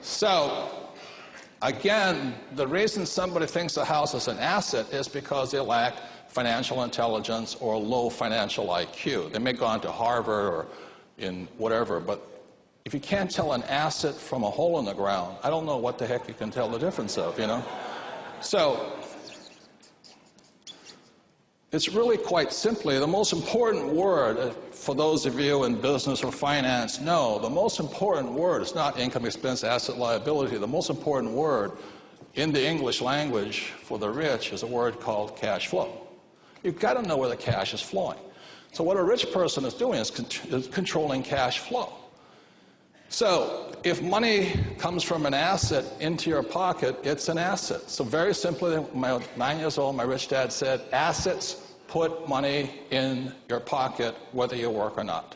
So, again, the reason somebody thinks a house is an asset is because they lack financial intelligence or low financial IQ. They may go on to Harvard or in whatever, but if you can't tell an asset from a hole in the ground, I don't know what the heck you can tell the difference of, you know? So, it's really quite simply the most important word, for those of you in business or finance know, the most important word is not income, expense, asset, liability. The most important word in the English language for the rich is a word called cash flow. You've got to know where the cash is flowing. So what a rich person is doing is controlling cash flow. So if money comes from an asset into your pocket, it's an asset. So very simply, when I was 9 years old, my rich dad said, assets put money in your pocket whether you work or not.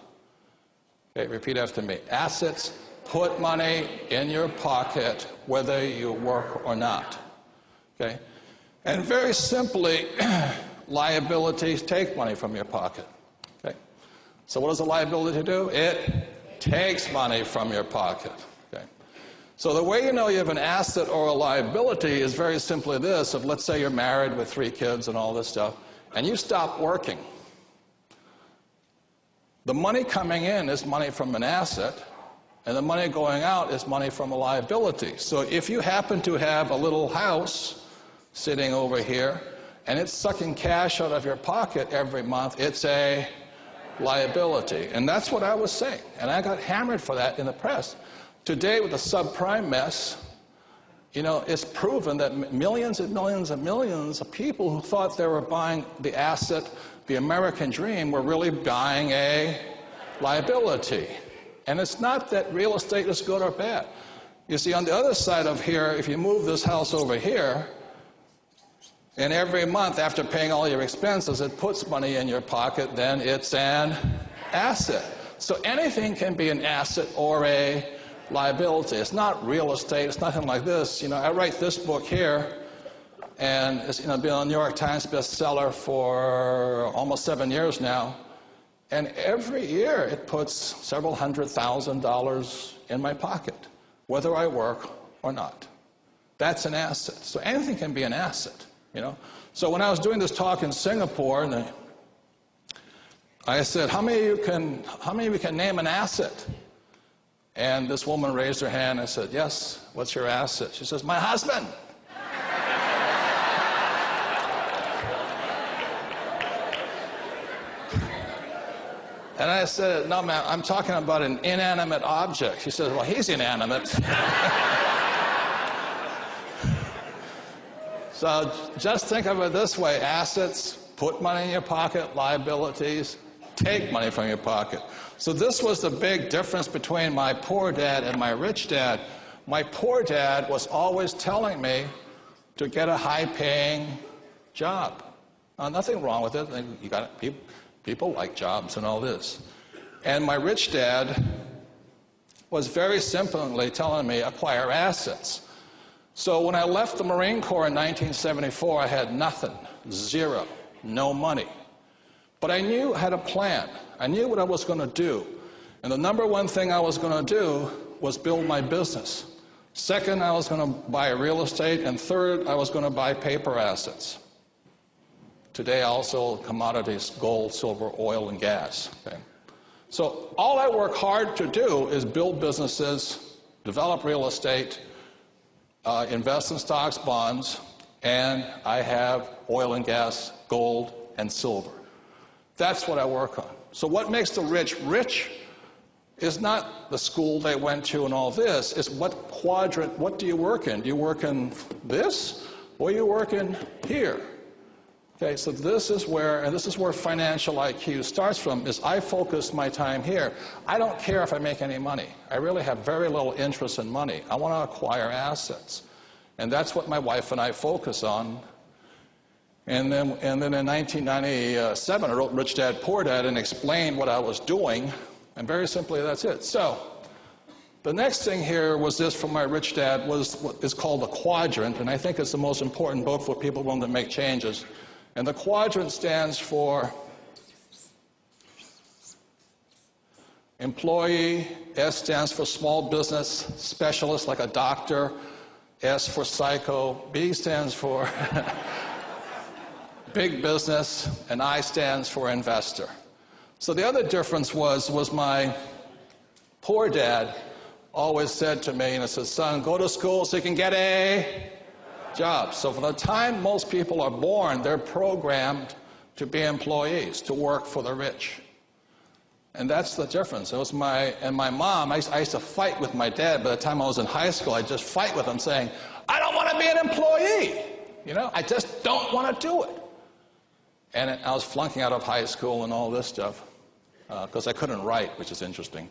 Okay, repeat after me. Assets put money in your pocket whether you work or not. Okay? And very simply, liabilities take money from your pocket. Okay? So what does a liability do? It takes money from your pocket. Okay? So the way you know you have an asset or a liability is very simply this. If let's say you're married with 3 kids and all this stuff, and you stop working, the money coming in is money from an asset, and the money going out is money from a liability. So if you happen to have a little house sitting over here, and it's sucking cash out of your pocket every month, it's a liability. And that's what I was saying. And I got hammered for that in the press. Today, with the subprime mess, you know, it's proven that millions and millions and millions of people who thought they were buying the asset, the American dream, were really buying a liability. And it's not that real estate is good or bad. You see, on the other side of here, if you move this house over here, and every month after paying all your expenses, it puts money in your pocket, then it's an asset. So anything can be an asset or a liability. It's not real estate. It's nothing like this. You know, I write this book here, and it's been on New York Times bestseller for almost 7 years now. And every year it puts several $100,000 in my pocket, whether I work or not. That's an asset. So anything can be an asset, you know. So when I was doing this talk in Singapore, and I said, how many of you can name an asset? And this woman raised her hand and said, yes, what's your asset? She says, my husband. And I said, no, ma'am, I'm talking about an inanimate object. She says, well, he's inanimate. So just think of it this way. Assets, put money in your pocket. Liabilities, take money from your pocket. So this was the big difference between my poor dad and my rich dad. My poor dad was always telling me to get a high-paying job. Now, nothing wrong with it. You got people like jobs and all this. And my rich dad was very simply telling me acquire assets. So when I left the Marine Corps in 1974, I had nothing, zero, no money. But I knew I had a plan. I knew what I was going to do. And the number one thing I was going to do was build my business. Second, I was going to buy real estate. And third, I was going to buy paper assets. Today, also commodities, gold, silver, oil, and gas. Okay? So all I work hard to do is build businesses, develop real estate, invest in stocks, bonds, and I have oil and gas, gold, and silver. That's what I work on. So what makes the rich rich is not the school they went to and all this. It's what quadrant, what do you work in? Do you work in this, or you work in here? Okay, so this is where financial IQ starts from, is I focus my time here. I don't care if I make any money. I really have very little interest in money. I want to acquire assets. And that's what my wife and I focus on. And then in 1997, I wrote Rich Dad, Poor Dad and explained what I was doing. And very simply, that's it. So the next thing here was this from my rich dad, was what is called the quadrant. And I think it's the most important book for people willing to make changes. And the quadrant stands for Employee, S stands for small business specialist, like a doctor. S for psycho. B stands for big business, and I stands for investor. So the other difference was my poor dad always said to me, said, son, go to school so you can get a job. So from the time most people are born, they're programmed to be employees, to work for the rich. And that's the difference. It was my mom, I used to fight with my dad. By the time I was in high school, I'd just fight with him saying, I don't want to be an employee. I just don't want to do it. And I was flunking out of high school and all this stuff because I couldn't write, which is interesting.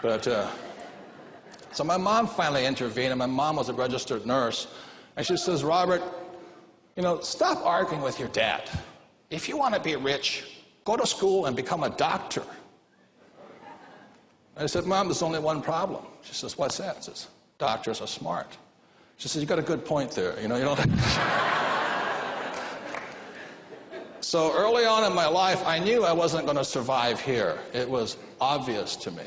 But so my mom finally intervened, and my mom was a registered nurse. And she says, Robert, stop arguing with your dad. If you want to be rich, go to school and become a doctor. I said, Mom, there's only one problem. She says, what's that? I says, doctors are smart. She says, you got a good point there. You don't. So early on in my life, I knew I wasn't going to survive here. It was obvious to me.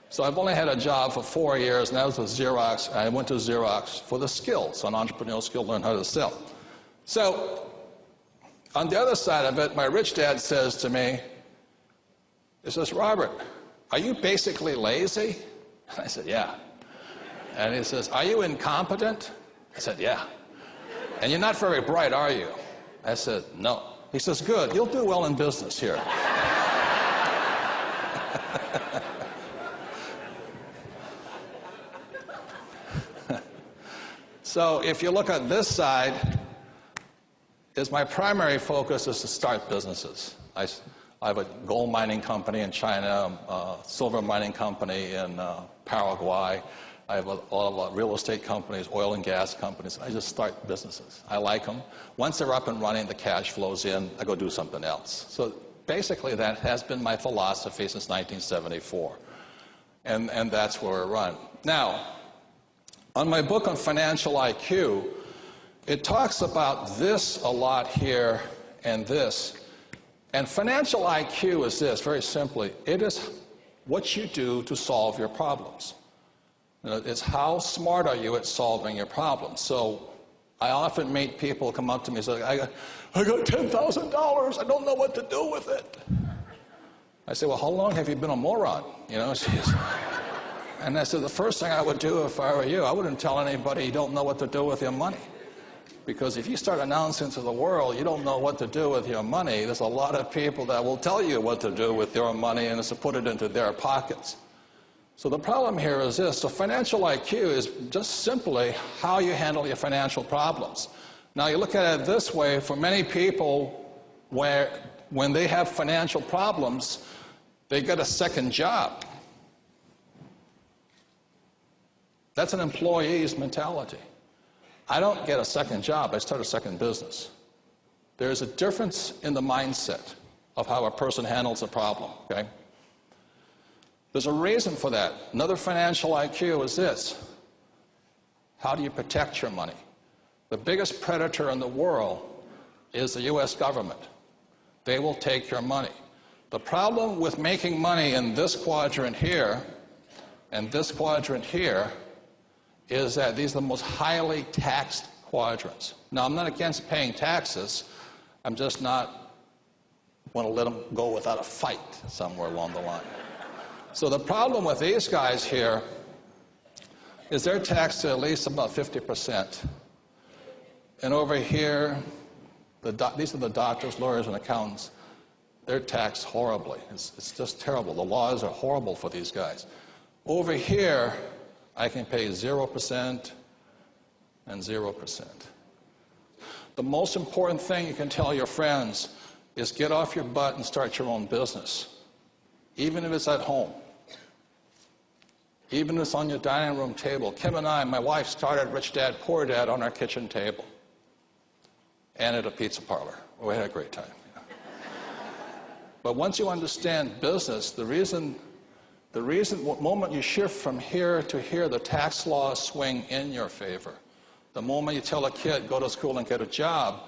So I've only had a job for 4 years, and that was with Xerox. I went to Xerox for the skills, an entrepreneurial skill, learn how to sell. So on the other side of it, my rich dad says to me, he says, Robert, are you basically lazy? I said, yeah. And he says, are you incompetent? I said, yeah. And you're not very bright, are you? I said, no. He says, good, you'll do well in business here. So if you look at this side, my primary focus is to start businesses. I have a gold mining company in China, a silver mining company in Paraguay. I have a lot of real estate companies, oil and gas companies. I just start businesses. I like them. Once they're up and running, the cash flows in, I go do something else. So basically that has been my philosophy since 1974. And that's where we run. Now, on my book on financial IQ, it talks about this a lot here and this. And financial IQ is this, very simply. It is what you do to solve your problems. It's how smart are you at solving your problems. So I often meet people come up to me and say, I got $10,000, I don't know what to do with it. I say, well, how long have you been a moron? And I said, the first thing I would do if I were you, I wouldn't tell anybody you don't know what to do with your money. Because if you start announcing to the world you don't know what to do with your money, there's a lot of people that will tell you what to do with your money, and it's to put it into their pockets. So the problem here is this. So financial IQ is just simply how you handle your financial problems. Now you look at it this way, for many people, when they have financial problems, they get a second job. That's an employee's mentality. I don't get a second job, I start a second business. There's a difference in the mindset of how a person handles a problem, okay? There's a reason for that. Another financial IQ is this. How do you protect your money? The biggest predator in the world is the U.S. government. They will take your money. The problem with making money in this quadrant here and this quadrant here is that these are the most highly taxed quadrants. Now, I'm not against paying taxes. I'm just not want to let them go without a fight somewhere along the line. So the problem with these guys here is they're taxed to at least about 50%. And over here, these are the doctors, lawyers, and accountants. They're taxed horribly. It's just terrible. The laws are horrible for these guys. Over here, I can pay 0% and 0%. The most important thing you can tell your friends is get off your butt and start your own business. Even if it's at home. Even if it's on your dining room table. Kim and I, my wife, started Rich Dad, Poor Dad on our kitchen table. And at a pizza parlor. We had a great time. But once you understand business, the moment you shift from here to here, the tax laws swing in your favor. The moment you tell a kid, go to school and get a job,